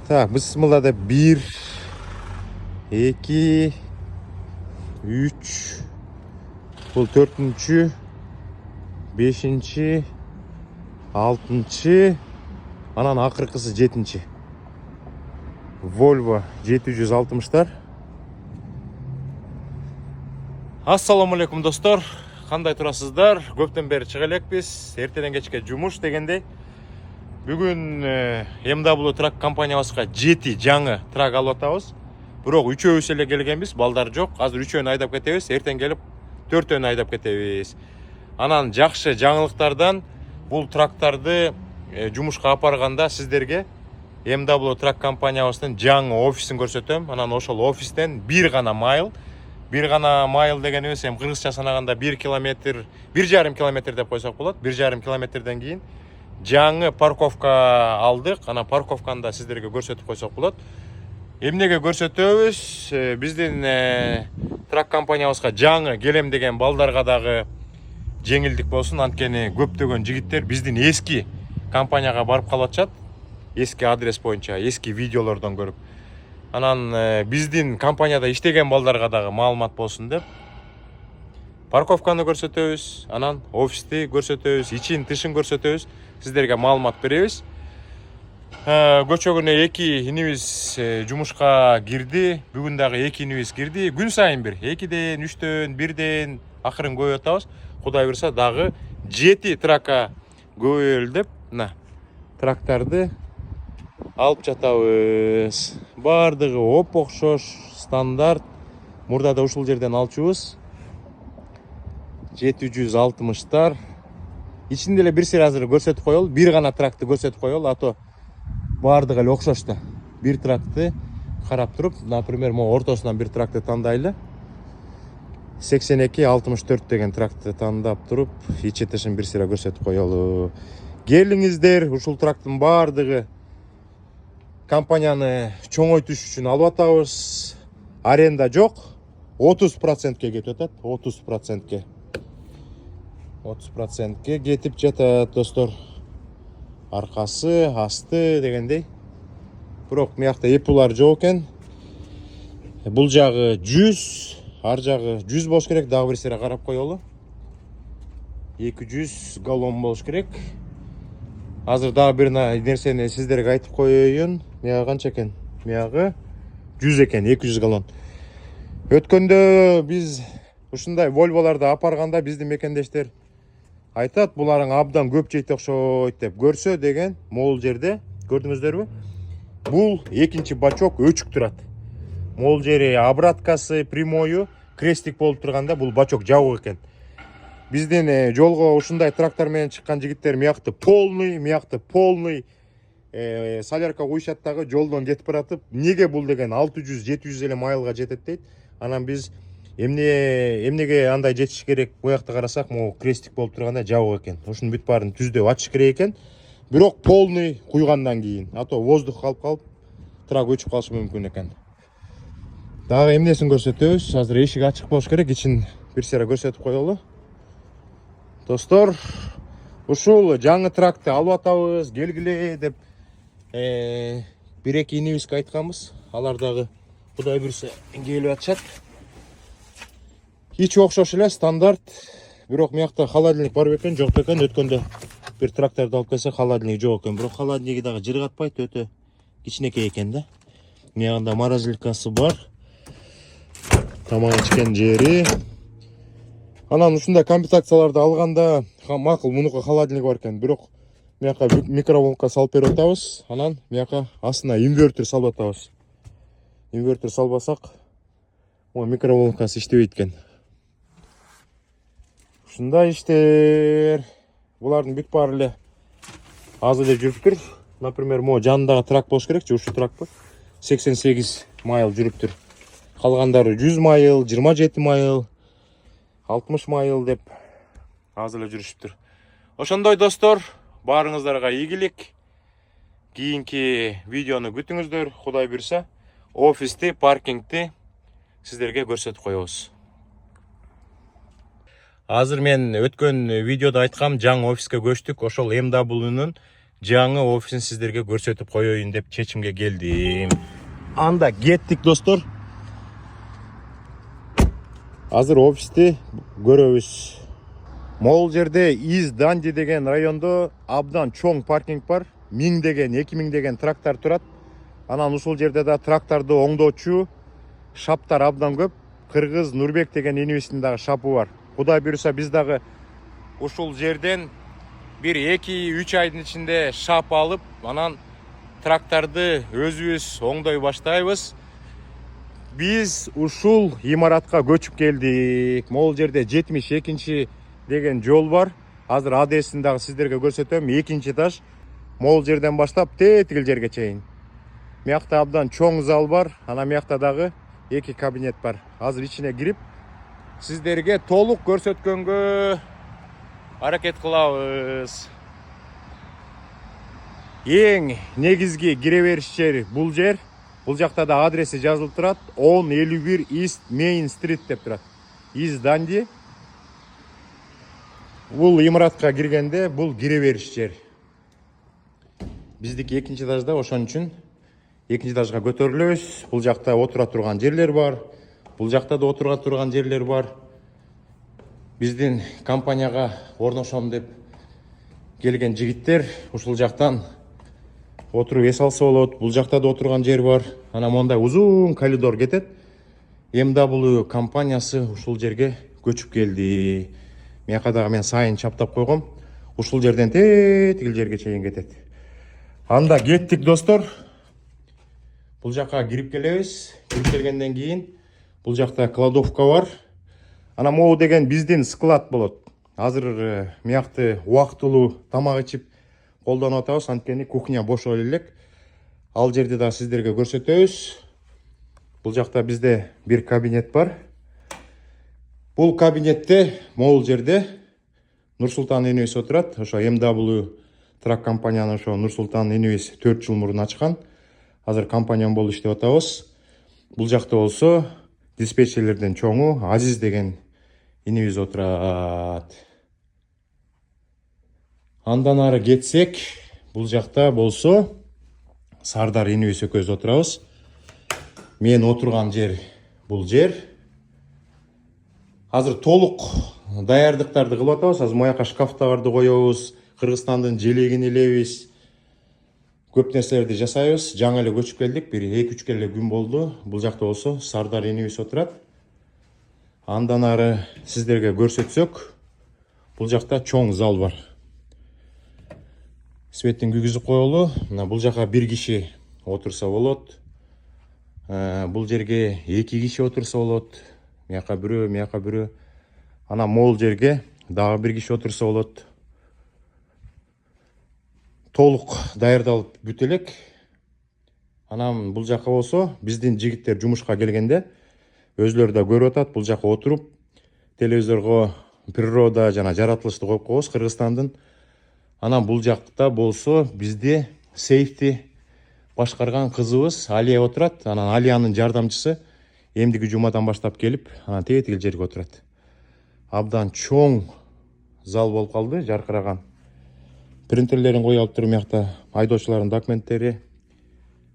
Так, бисмиллада 1, 2, 3, бұл 4-ші, 5-ші, 6-ші, анан акыркысы 7-ші. Volvo 760-тар. Ассаламу алейкум достор, кандай турасыздар? Көптөн бери чыга элекпиз. Эртеден кечке жумуш дегендей. Бүгүн BMW трак компаниябызга 7 жаңы трак алып атабыз. Бирок үчөөбүз эле келгенбиз, балдар жок. Азыр үчөөнү айдап кетебиз, эртең келип 4-өөнү айдап кетебиз. Анан жакшы жаңылыктардан бул трактарды жумушка апарганда сиздерге BMW трак компаниябыздын жаңы офисин көрсөтөм. Анан ошол офистен бир гана майл дегенибиз эми кыргызча санаганда 1 километр, 1,5 километр деп койсок болот. 1,5 километрден кийин жаңы парковка алдык. Анан парковканы да сиздерге көрсөтүп койсок болот. Эмнеге көрсөтөбүз? Биздин трак компаниябызга жаңы келем деген балдарга дагы жеңилдик болсун. Анткени көптөгөн жигиттер биздин эски компанияга барып калып атышат. Эски адрес боюнча, эски видеолордон көрүп. Анан биздин компанияда иштеген балдарга дагы маалымат болсун деп парковканы көрсөтөбүз, анан офисти көрсөтөбүз, ичин тышын көрсөтөбүз, сиздерге маалымат беребиз. Көчөгүнө 2 инибиз жумушка кирди. Бүгүн дагы 2 инибиз кирди. Күн сайын бир 2ден, 3дөн, 1ден акырын көбөйүп атабыз. Кудай буйрса дагы 7 трака көбөйөлү деп, мына трактарды алып жатабыз. Бардыгы оп-окшош, стандарт. Мурда да ушул жерден алчубуз. 760-тар. Ичинде эле бир сыйра азыр көрсөтүп коелу. Бир гана тракты көрсөтүп коелу, ато бардыгы эле окшош да. Бир тракты карап туруп, например, mo ортосунан бир тракты тандайлы. 82-64 деген тракты тандап туруп, ичи тышын бир сыйра көрсөтүп коелу. Келиңиздер, ушул трактын бардыгы компанияны чоңойтуш үчүн алып атабыз. Аренда жок. 30%ке кетип атат. 30%ке. 30%ке кетип жатат, достор. Аркасы, асты дегендей. Бирок мыякта эпулар жок экен. Бул жагы 100, ар жагы 100 болуш керек. Дагы бир сыйра карап коелу. 200 галлон болуш керек. Азыр дагы бир нерсени сиздерге айтып коеюн. Мыягы канча экен? Мыягы 100 экен, 200 галлон. Өткөндө биз ушундай Volvo'ларды апарганда биздин мекендештер айтат, буларың абдан көп жейт окшойт деп. Көрсө деген могул жерде, көрдүңүздөрбү? Бул экинчи бачок өчүк турат. Могул жери обраткасы, прямою, крестик болуп турганда бул бачок жабык экен. Биздин жолго ушундай трактор менен чыккан жигиттер мыякты полный солярка куйшат дагы жолдон кетип баратып, неге бул деген 600-700 эле майлга жетет дейт. Анан биз эмнеге андай жетиш керек? Буякта карасак, могу крестик болуп турганда жабык экен. Ушунун бүт баарын түздөп ачыш керек экен. Бирок полный куйгандан кийин, ато воздух калып трак өчүп калышы мүмкүн экен. Дагы эмнесин көрсөтөбүз? Азыр эшик ачык болуш керек, ичин бир сыйра көрсөтүп коелу. Достор, ушул жаңы тракты алып атабыз, келгиле деп бир-эки инибизге айтканбыз. Алар дагы Кудай буйрса келип атышат. Ичи окшош эле, стандарт. Бирок мыякта холодильник бар бекен, жок бекен. Өткөндө бир тракторду алып келсе, холодильник жок экен. Бирок холодильниги дагы жыргатпайт, өтө кичинекей экен да. Мыягында морозилкасы бар. Тамак ичкен жери. Анан ушундай комплектацияларды алганда макул, мунука холодильник бар экен. Бирок мыяка микроволновка салып берип атабыз. Анан мыяка астына инвертор салып атабыз. Инвертор салбасак, микроволновкасы иштебейт экен. Ушундай иштер. Булардын бүт баары эле аз эле жүрүптүр. Например, жанындагы трак болуш керек, же ушул тракпы? 88 майл жүрүптүр. Калгандары 100 майл, 27 майл, 60 майл деп аз эле жүрүшүптүр. Ошондой достор, баарыңыздарга ийгилик. Кийинки видеону күтүңүздөр, Кудай буйрса. Офисти, паркингти сиздерге көрсөтүп коебуз. Азыр мен өткөн видеода айткам, жаңы офиске көчтүк. Ошол MW'нун жаңы офисин сиздерге көрсөтүп коеюн деп чечимге келдим. Анда кеттик достор. Азыр офисти көрөбүз. Могул жерде Из Данди деген райондо абдан чоң паркинг бар. 1000 деген, 2000 деген трактор турат. Анан ушул жерде да тракторду оңдоочу шаптар абдан көп. Кыргыз Нурбек деген инибисинин дагы шапы бар. Кудай буюрса биз дагы ушул жерден бир 2-3 айдын ичинде шап алып, анан тракторду өзүбүз оңдой баштайбыз. Биз ушул имаратка көчүп келдик. Могул жерде 72 деген жол бар. Азыр адресин дагы сиздерге көрсөтөм. 2 этаж. Могул жерден баштап тетигил жерге чейин. Миякта абдан чоң зал бар. Анан миякта дагы 2 кабинет бар. Азыр ичине кирип сиздерге толук көрсөткөнгө аракет кылабыз. Эң негизги кире бериш жери бул жер. Бул жакта да адреси жазылып турат. 1051 East Main Street деп турат. Из Данди. Бул имаратка киргенде бул кире бериш жер. Биздики 2 этажда, ошон үчүн 2 этажга көтөрүлөбүз. Бул жакта отура турган жерлер бар. Бул жакта да отура турган жерлер бар. Биздин компанияга орношом деп келген жигиттер ушул жактан отуруп эс алса болот. Бул жакта да отурган жер бар. Анан мондай узун коридор кетет. MW компаниясы ушул жерге көчүп келди. Мияка дагы мен сайын чаптап койгом. Ушул жерден тетигил жерге чейин кетет. Анда кеттик достор. Бул жакка кирип келебиз. Кирип келгенден кийин бул жакта кладовка бар. Ана могу деген биздин склад болот. Азыр миякты убактылуу тамак ичип колдонуп атабыз, анткени кухня бошой элек. Ал жерди да сиздерге көрсөтөбүз. Бул жакта бизде бир кабинет бар. Бул кабинетте могул жерде Нурсултан инибиз отурат. Ошо MW трак компанияны ошо Нурсултан инибиз 4 жыл мурун ачкан. Азыр компания болуп иштеп атабыз. Бул жакта болсо диспетчерлерден чоңу Азиз деген инибиз отурат. Андан ары кетсек, бул жакта болсо Сардар инибиз экөөбүз отурабыз. Мен отурган жер бул жер. Азыр толук даярдыктарды кылып атабыз. Азыр мояка шкафтарды коебуз, Кыргызстандын желегин илебиз. Көп нерселерди жасайбыз. Жаңы эле көчүп келдик. Бир 2-3 эле күн болду. Бул жакта болсо Сардар инибиз отурат. Андан ары сиздерге көрсөтсөк, бул жакта чоң зал бар. Светтин күйгүзүп коелу. Мына бул жака бир киши отурса болот. Бул жерге 2 киши отурса болот. Мияка бирөө, мияка бирөө. Анан могул жерге дагы бир киши отурса болот. Толук даярдалып бүт элек. Анан бул жака болсо биздин жигиттер жумушка келгенде өзлөрү да көрүп атат. Бул жака отуруп телевизорго природа жана жаратылышты коюп коебуз Кыргызстандын. Анан бул жакта болсо бизди сейфти башкарган кызыбыз Алия отурат. Анан Алиянын жардамчысы эмдиги жумадан баштап келип, анан тетигил жерге отурат. Абдан чоң зал болуп калды, жаркыраган. Принтерлерин коюп алып туруп, мыякта айдоочулардын документтери.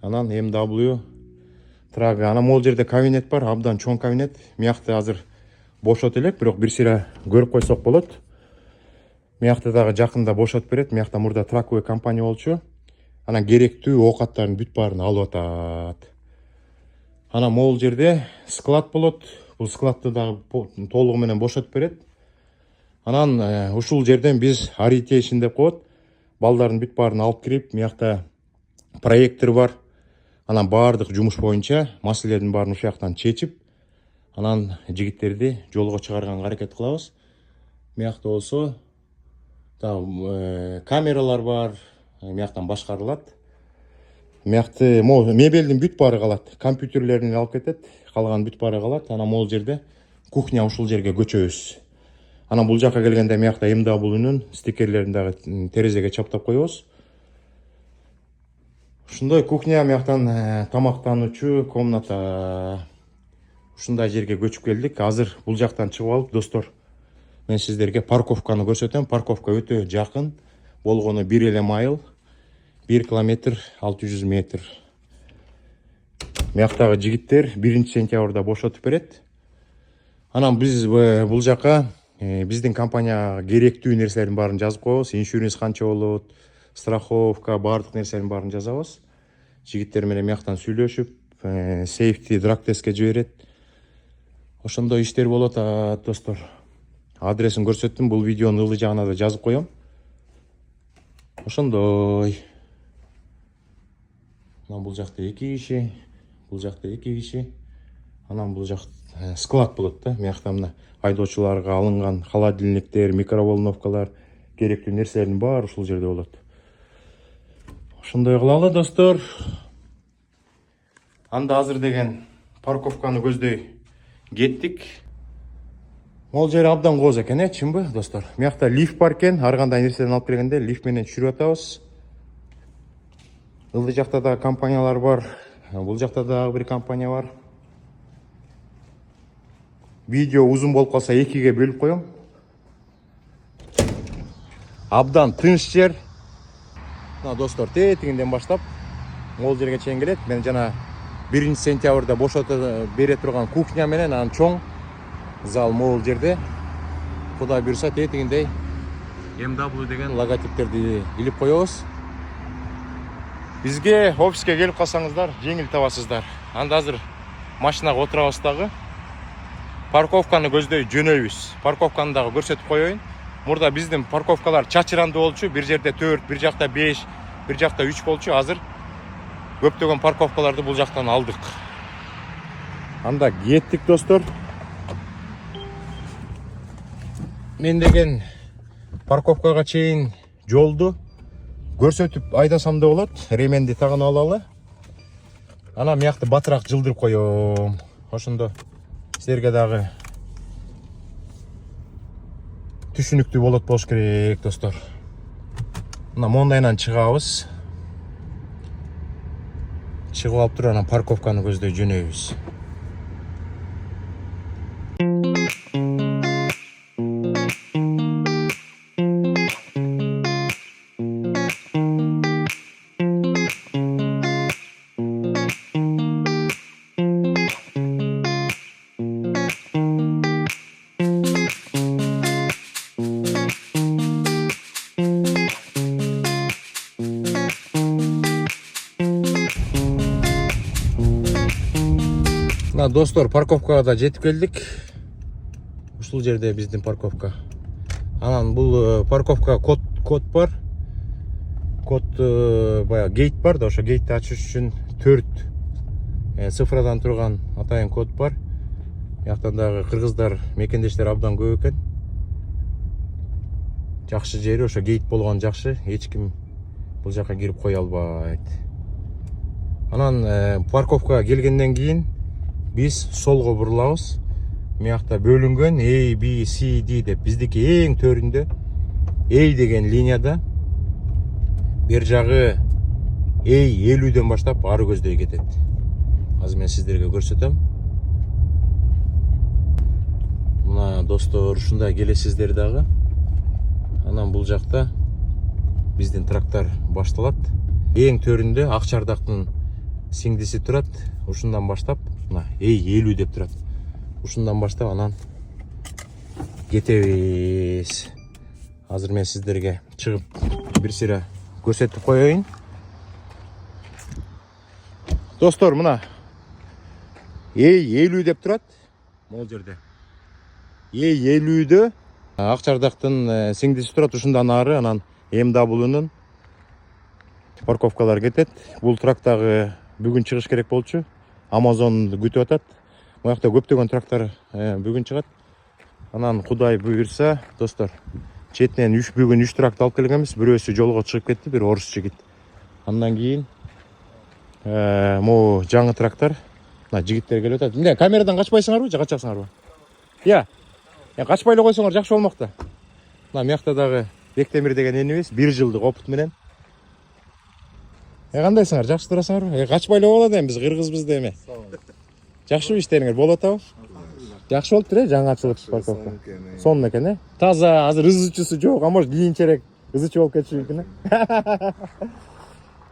Анан MW трак. Анан могул жерде кабинет бар, абдан чоң кабинет. Мыякты азыр бошот элек, бирок бир сыйра көрүп койсок болот. Мыякты дагы жакында бошотуп берет. Мыякта мурда траковый компания болчу. Анан керектүү оокаттардын бүт баарын алып атат. Анан могул жерде склад болот. Бул складты дагы толугу менен бошотуп берет. Анан ушул жерден биз ориентейшн деп коет. Балдардын бүт баарын алып кирип, мыякта проектор бар. Анан баардык жумуш боюнча маселелердин баарын ушул жактан чечип, анан жигиттерди жолго чыгарганга аракет кылабыз. Мыякта болсо камералар бар, мыяктан башкарылат. Мыякты мебелдин бүт баары калат. Компьютерлерин алып кетет, калган бүт баары калат. Анан могул жерде кухня ушул жерге көчөбүз. Анан бул жака келгенде мыякта MW'нун стикерлерин дагы терезеге чаптап коебуз. Ушундай кухня, мыяктан тамактануучу комната. Ушундай жерге көчүп келдик. Азыр бул жактан чыгып алып, достор, мен сиздерге парковканы көрсөтөм. Парковка өтө жакын, болгону 1 эле майыл. 1 километр 600 метр. Мияктагы жигиттер 1 сентябрда бошотуп берет. Анан биз бул жака биздин компанияга керектүү нерселердин баарын жазып коебуз. Иншуранс канча болот, страховка, баардык нерселердин баарын жазабыз. Жигиттер менен мияктан сүйлөшүп, сейфти драг тестке жиберет. Ошондой иштер болот, достор. Адресин көрсөттүм, бул видеонун ылдый жагына да жазып коем. Ошондой. Анан бул жакта 2 киши, бул жакта 2 киши. Анан бул жак склад болот да. Миякта мына айдоочуларга алынган холодильниктер, микроволновкалар, керектүү нерселердин баары ушул жерде болот. Ошондой кылалы, достор. Анда азыр деген парковканы көздөй кеттик. Могул жер абдан кооз экен, чынбы, достор? Миякта лифт бар экен, ар кандай нерселерин алып келгенде лифт менен түшүрүп атабыз. Ылдый жакта да компаниялар бар. Бул жакта дагы бир компания бар. Видео узун болуп калса 2ге бөлүп коем. Абдан тынч жер. Мына достор, тетигинден баштап могул жерге чейин келет. Мен жана 1 сентябрда бошотуп бере турган кухня менен анан чоң зал могул жерде. Кудай буйрса тетигиндей MW деген логотиптерди илип коебуз. Бизге офиске келип калсаңыздар жеңил табасыздар. Анда азыр машинага отурабыз дагы. Парковканы көздөй жөнөйбүз. Парковканы дагы көрсөтүп коеюн. Мурда биздин парковкалар чачырандуу болчу. Бир жерде 4, бир жакта 5, бир жакта 3 болчу. Азыр көптөгөн парковкаларды бул жактан алдык. Анда кеттик, достор. Мен деген парковкага чейин жолду көрсөтүп айдасам да болот. Ременди тагынып алалы. Анан миякты батыраак жылдырып коем. Ошондо силерге дагы түшүнүктүү болот болуш керек, достор. Мына мондайынан чыгабыз. Чыгып алып туруп анан парковканы көздөй жөнөйбүз. Достор, парковкага да жетип келдик. Ушул жерде биздин парковка. Анан бул парковка код бар. Код баягы гейт бар да, ошо гейтти ачыш үчүн 4 цифрадан турган атайын код бар. Яктан дагы кыргыздар, мекендештер абдан көп экен. Жакшы жери ошо гейт болгон жакшы. Эч ким бул жака кирип кое албайт. Анан парковкага келгенден кийин биз солго бурулабыз. Миякта бөлүнгөн A, B, C, D деп. Биздики эң төрүндө A деген линияда. Бер жагы A 50дөн баштап ары көздөй кетет. Азыр мен сиздерге көрсөтөм. Мына достор, ушундай келесиздер дагы. Анан бул жакта биздин трактор башталат. Эң төрүндө Акчардактын сиңдиси турат. Ушундан баштап мына A 50 деп турат. Ушундан баштап анан кетебиз. Азыр мен сиздерге чыгып бир сыйра көрсөтүп коеюн. Достор, мына A 50 деп турат. Могул жерде A 50дө Акчардактын сиңдиси турат. Ушундан ары анан MW'нун парковкалар кетет. Бул трактагы бүгүн чыгыш керек болчу. Amazon күтүп атат. Буякта көптөгөн трактор бүгүн чыгат. Анан Кудай буйрса, достор, четинен бүгүн 3 тракт алып келгенбиз. Бирөөсү жолго чыгып кетти, бир орус жигит. Андан кийин могу жаңы трактор. Мына жигиттер келип атат. Эмне, камерадан качпайсыңарбы же качасыңарбы? Качпай эле койсоңор жакшы болмок да. Мына миякта дагы Бектемир деген энибиз 1 жылдык опыт менен. Кандайсыңар? Жакшы турасыңарбы? Качпай эле болот эми, биз кыргызбыз да эми. Жакшыбы иштериңер? Болуп атабы? Жакшы болуптур, жаңачылык парковка. Сонун экен, Таза, азыр ызычуусу жок, а может кийинчерээк ызычуу болуп кетиши мүмкүн,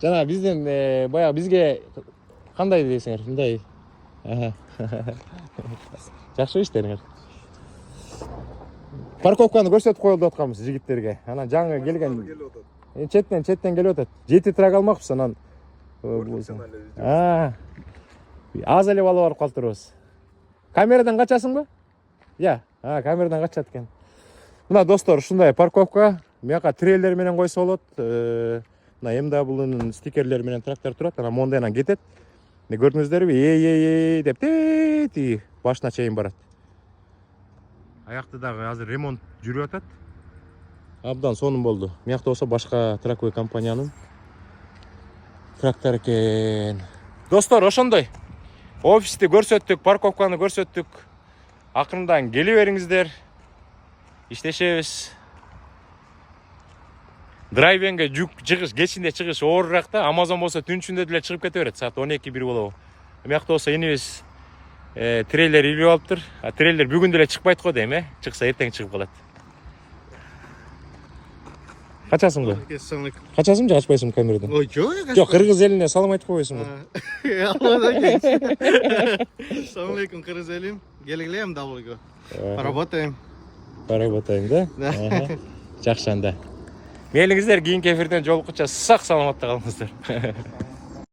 жана бизден баягы бизге кандай дейсиңер? Мындай. Жакшы иштериңер. Парковканы көрсөтүп коелу деп атканбыз жигиттерге. Анан жаңы келген четтен келип атат. 7 трак алмакпыз анан. Аз эле бала барып калтырбыз. Камерадан качасыңбы? Я, камерадан качат экен. Мына достор, ушундай парковка. Мияка трейлер менен койсо болот. Мына MW'нун стикерлери менен трактор турат. Анан мондайдан кетет. Көрдүңүздөрбү? Эй деп ти башына чейин барат. Аякта дагы азыр ремонт жүрүп атат. Абдан сонун болду. Миякта болсо башка траковый компаниянын трактор экен. Достор, ошондой. Офисти көрсөттүк, парковканы көрсөттүк. Акырындан келе бериңиздер. Иштешебиз. Драйвенге жүк чыгыш, кечинде чыгыш оорураак да. Amazon болсо түн ичинде деле чыгып кете берет. Саат 12-1 болобу. Миякта болсо инибиз трейлер илип алыптыр. Трейлер бүгүн деле чыкпайт го дейм, Чыкса эртең чыгып калат. Качасыңбы? Качасың же качпайсың камерадан? Ой, жок. Жок, кыргыз элине салам айтып койбойсуңбу? Ассаламу алейкум, кыргыз элим. Келгиле MW'га. Поработаем. Поработаем, да? Жакшы анда. Мейлиңиздер кийинки эфирден жолуккуча сак саламатта калыңыздар.